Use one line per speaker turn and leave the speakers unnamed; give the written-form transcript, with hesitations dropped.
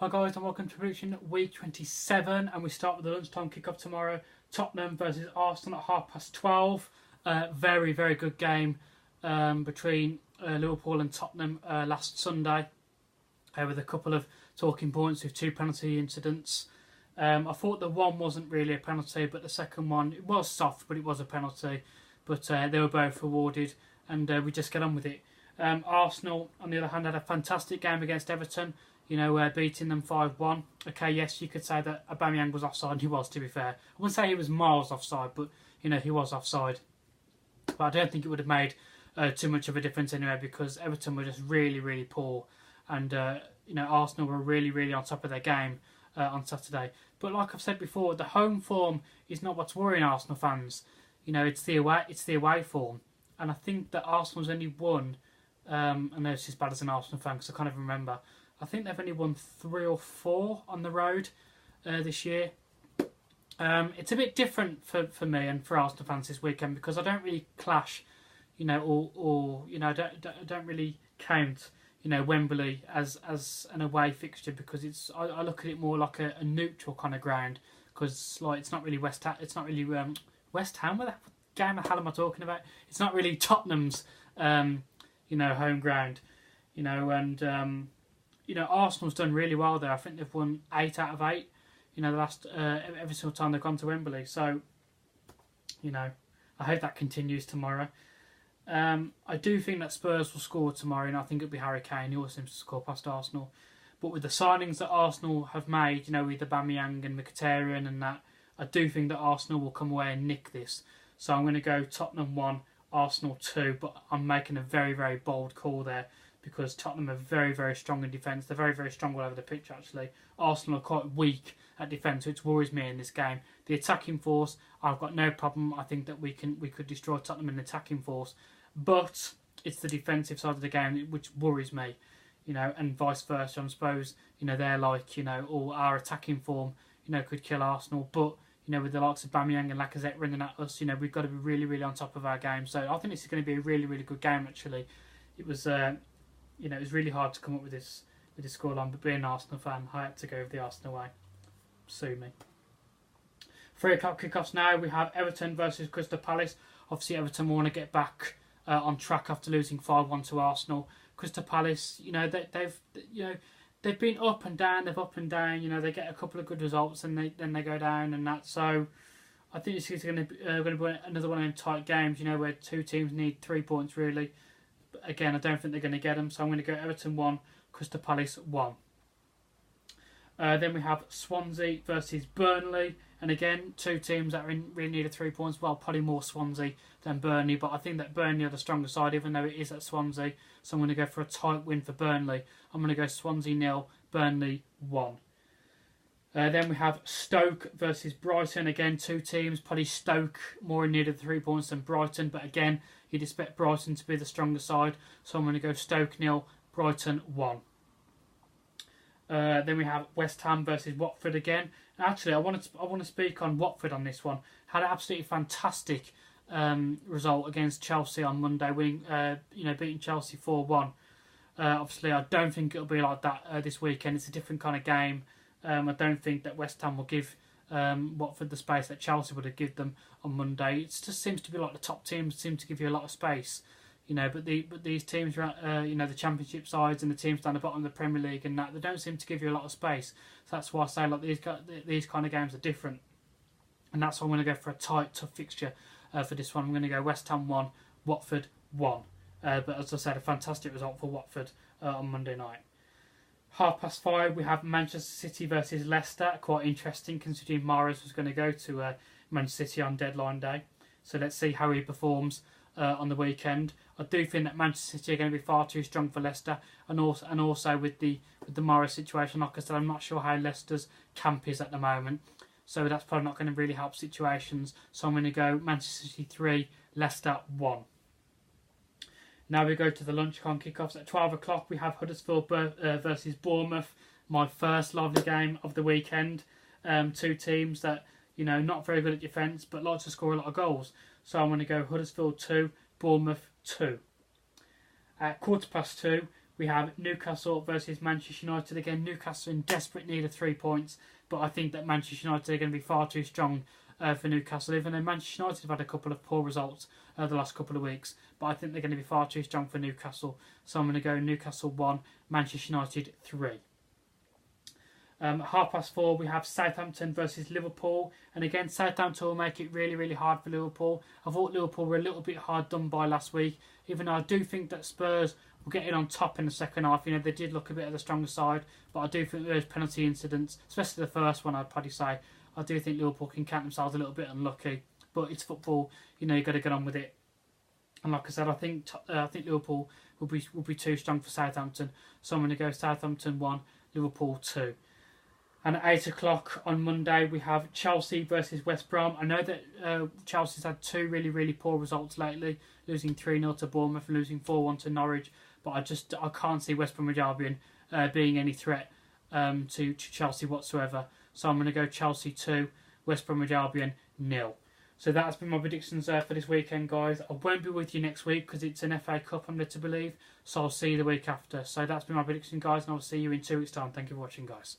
Hi guys and welcome to prediction week 27, and we start with the lunchtime kickoff tomorrow. Tottenham versus Arsenal at 12:30. Very good game between Liverpool and Tottenham last Sunday, with a couple of talking points with two penalty incidents. I thought the one wasn't really a penalty, but the second one, it was soft, but it was a penalty. But they were both awarded, and we just get on with it. Arsenal, on the other hand, had a fantastic game against Everton. Beating them 5-1. Okay, yes, you could say that Aubameyang was offside, and he was, to be fair. I wouldn't say he was miles offside, but, he was offside. But I don't think it would have made too much of a difference anyway, because Everton were just really poor. And, Arsenal were really on top of their game on Saturday. But like I've said before, the home form is not what's worrying Arsenal fans. It's the away form. And I think that Arsenal's only won, I know it's as bad as an Arsenal fan because I can't even remember. I think they've only won 3 or 4 on the road this year. It's a bit different for me and for Arsenal fans this weekend, because I don't really clash, I don't really count, Wembley as an away fixture, because I look at it more like a neutral kind of ground, because it's not really West Ham. It's not really West Ham. What game of hell am I talking about? It's not really Tottenham's home ground, Arsenal's done really well there. I think they've won 8 out of 8. The last every single time they've gone to Wembley. So, I hope that continues tomorrow. I do think that Spurs will score tomorrow, and I think it'll be Harry Kane. He always seems to score past Arsenal. But with the signings that Arsenal have made, with Aubameyang and Mkhitaryan and that, I do think that Arsenal will come away and nick this. So I'm going to go Tottenham 1, Arsenal 2. But I'm making a very bold call there, because Tottenham are very strong in defence. They're very strong all over the pitch, actually. Arsenal are quite weak at defence, which worries me in this game. The attacking force, I've got no problem. I think that we could destroy Tottenham in the attacking force. But it's the defensive side of the game which worries me, and vice versa. I suppose, they're like, or our attacking form, could kill Arsenal. But, with the likes of Aubameyang and Lacazette running at us, we've got to be really on top of our game. So I think this is going to be a really good game, actually. It was... it was really hard to come up with this scoreline, but being an Arsenal fan, I had to go with the Arsenal way. Sue me. 3 o'clock kickoffs now. We have Everton versus Crystal Palace. Obviously, Everton want to get back on track after losing 5-1 to Arsenal. Crystal Palace, they've been up and down. They've up and down. They get a couple of good results and then they go down and that. So I think this is going to be another one of them tight games. Where two teams need 3 points really. Again, I don't think they're going to get them, so I'm going to go Everton 1, Crystal Palace 1. Then we have Swansea versus Burnley, and again, two teams that are in really need of 3 points. Well, probably more Swansea than Burnley, but I think that Burnley are the stronger side, even though it is at Swansea. So I'm going to go for a tight win for Burnley. I'm going to go Swansea 0, Burnley 1. Then we have Stoke versus Brighton. Again, two teams, probably Stoke more in need of 3 points than Brighton, but again, you'd expect Brighton to be the stronger side, so I'm going to go Stoke 0, Brighton 1. Then we have West Ham versus Watford again. Actually, I want to speak on Watford on this one. Had an absolutely fantastic result against Chelsea on Monday, winning, beating Chelsea 4-1. Obviously, I don't think it'll be like that this weekend. It's a different kind of game. I don't think that West Ham will give Watford the space that Chelsea would have given them on Monday. It just seems to be like the top teams seem to give you a lot of space, But these teams, the Championship sides and the teams down the bottom of the Premier League and that, they don't seem to give you a lot of space. So that's why I say like these kind of games are different, and that's why I'm going to go for a tight, tough fixture for this one. I'm going to go West Ham 1, Watford 1. But as I said, a fantastic result for Watford on Monday night. 5:30, we have Manchester City versus Leicester. Quite interesting, considering Mahrez was going to go to Manchester City on deadline day. So let's see how he performs on the weekend. I do think that Manchester City are going to be far too strong for Leicester, and also with the Mahrez situation. Like I said, I'm not sure how Leicester's camp is at the moment, so that's probably not going to really help situations. So I'm going to go Manchester City 3, Leicester 1. Now we go to the lunchtime kickoffs. At 12 o'clock, we have Huddersfield versus Bournemouth. My first lovely game of the weekend. Two teams that, not very good at defence, but like to score a lot of goals. So I'm going to go Huddersfield 2, Bournemouth 2. At 2:15, we have Newcastle versus Manchester United. Again, Newcastle in desperate need of 3 points, but I think that Manchester United are going to be far too strong for Newcastle, even though Manchester United have had a couple of poor results the last couple of weeks. But I think they're going to be far too strong for Newcastle. So I'm going to go Newcastle 1, Manchester United 3. 4:30 we have Southampton versus Liverpool, and again Southampton will make it really, really hard for Liverpool. I thought Liverpool were a little bit hard done by last week, even though I do think that Spurs will get in on top in the second half. You know, they did look a bit of the stronger side, but I do think those penalty incidents, especially the first one, I'd probably say, I do think Liverpool can count themselves a little bit unlucky, but it's football, you know, you've got to get on with it. And like I said, I think Liverpool will be too strong for Southampton, so I'm going to go Southampton 1, Liverpool 2. And at 8 o'clock on Monday, we have Chelsea versus West Brom. I know that Chelsea's had 2 really, really poor results lately, losing 3-0 to Bournemouth and losing 4-1 to Norwich. But I can't see West Bromwich Albion being any threat to Chelsea whatsoever. So I'm going to go Chelsea 2, West Bromwich Albion 0. So that's been my predictions for this weekend, guys. I won't be with you next week because it's an FA Cup, I'm led to believe. So I'll see you the week after. So that's been my prediction, guys, and I'll see you in 2 weeks' time. Thank you for watching, guys.